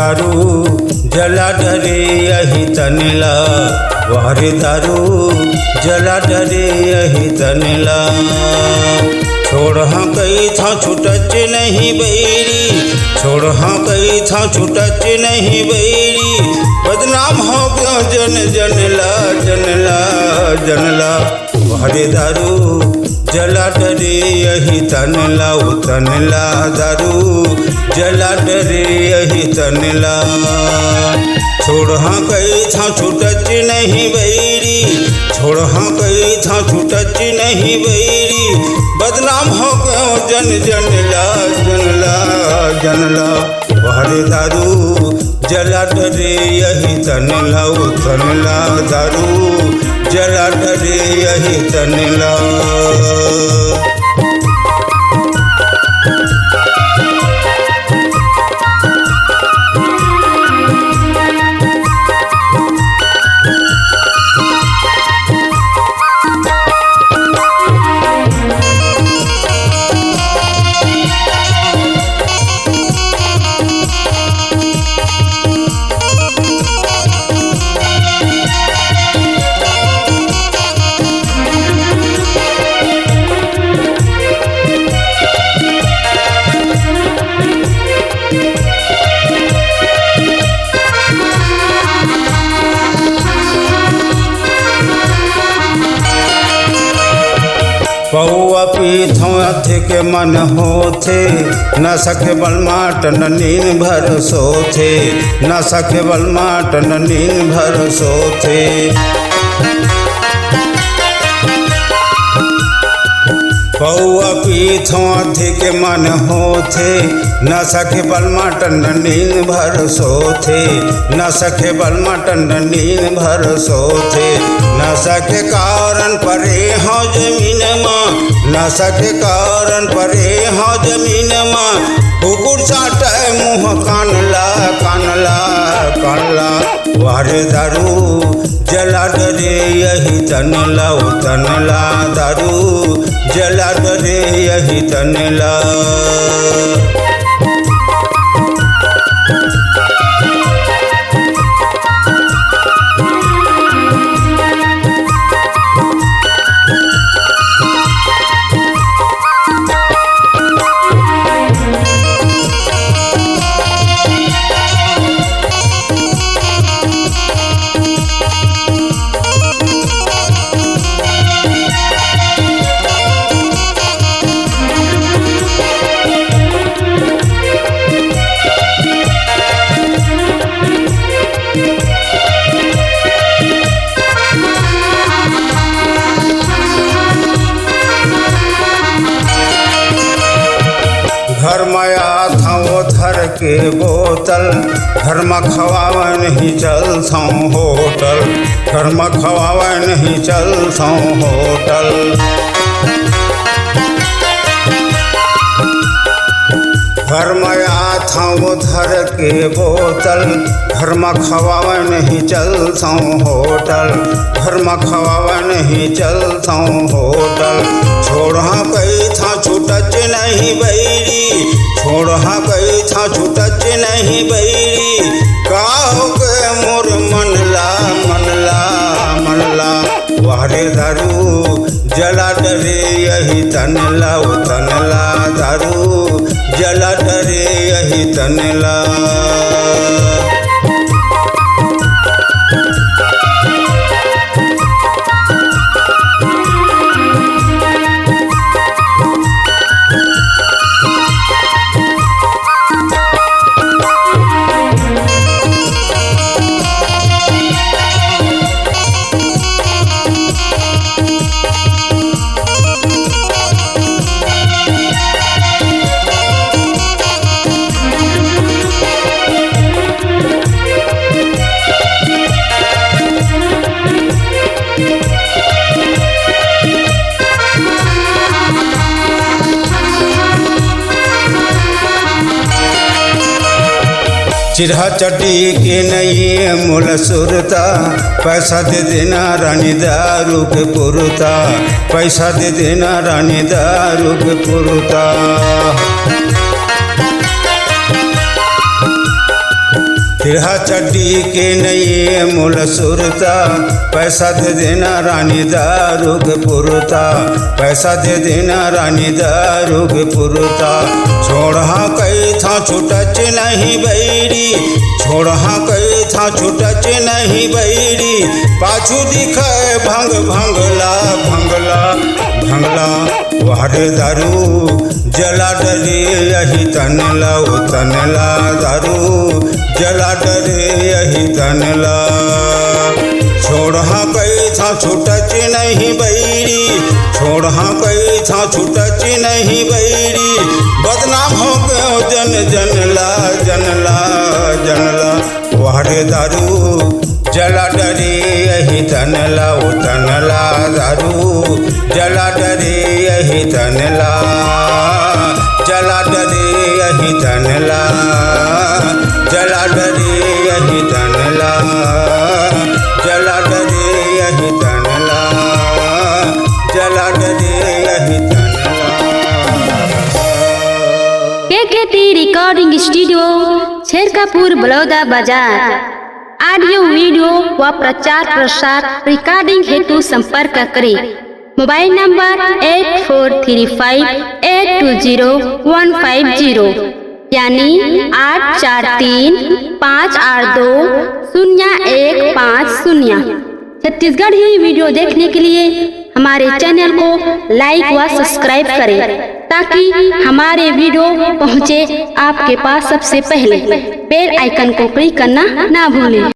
दारू जला डरे यही तनला, वारे दारू जला डरे यही तनला। छोड़ हाँ कई था छुटच नहीं बैरी, छोड़ हाँ कई था छुटच नहीं बैरी। बदनाम हो गया जन जनला जनला जनला, वारे दारू जला डरे यही तनला, तनला दारू जला डरे यही तनला। छोड़ हाँ कई था छुटच नहीं बैरी, छोड़ हाँ कई था छुटच नहीं बैरी। बदनाम हो गयो जन जनला जनला जनला, वारे दारू जला डरे यही तनला, तनला दारू जला डरे यही तनला। पौआ पीथों अथे के मन होथे, न सके बलमाटन नींद भर सोथे, न सके बलमाटन नींद भर सोथे। पौआ पीथों अथे के मन होथे, न सके बलमाटन नींद भर सोथे, न सके बलमाटन नींद भर सोथे। न सके कारण परे हो जमीन माँ, न सके कारण परे हो जमीन माँ। कुकुर चाटे मुँह कानला कानला कानला, वारे दारू जला डरे यही तनला, तनला दारू जला डरे यही तनला। घर माया था वो धर के बोतल, घर में खवावा नहीं चल सौ होटल, घर में खवावा नहीं चल सौ होटल। घर माया था वो धर के बोतल, घर में खवावा नहीं चल सौ होटल, घर में खवावा नहीं चल सौ होटल। छोड़ हाँ कई था छुटच नहीं बैरी, छोड़ हाँ कई था छुटच नहीं बैरी। काहो के मोर मनला मनला मनला, वारे दारू जला डरे यही तनला, तनला दारू जला डरे यही तनला। चिढ़ा चटी के नहीं मूल सुरता, पैसा दे देना रानी दारू के पुरता, पैसा दे देना रानी दारू के पुरता। तिरहा चड्डी के नये मूल सुरता, पैसा दे देना रानी दारू के पुरता, पैसा दे देना रानी दारू के पुरता। छोड़ा कई था छुटच नहीं बैरी, छोड़ा कई था छुटच नहीं बैरी, पाछू दिखाए भंग भंगला भंगला भंगला। वारे दारू जला डरे यही तनला ओ तनला, दारू जला डरे यही तनला। छोड़ा कई था छुटच नहीं बैरी, छोड़ा कई था छुटच नहीं बैरी, बदनाम हो गयो जन जनला जनला जनला। वारे दारू जला डरे यही तनला ओ तनला, दारू जला डरे यही तनला, जला डरे यही तनला, जला डरे यही तनला, जला डरे यही तनला, जला डरे यही तनला। केकेटी रिकॉर्डिंग स्टूडियो, शेरकापुर, बलौदा बाजार। ऑडियो वीडियो व प्रचार प्रसार रिकॉर्डिंग हेतु संपर्क करें। मोबाइल नंबर 8435820150 यानी 8435820150। छत्तीसगढ़ी वीडियो देखने के लिए हमारे चैनल को लाइक व सब्सक्राइब करें ताकि हमारे वीडियो पहुंचे आपके पास सबसे पहले। बेल आइकन को क्लिक करना ना भूलें।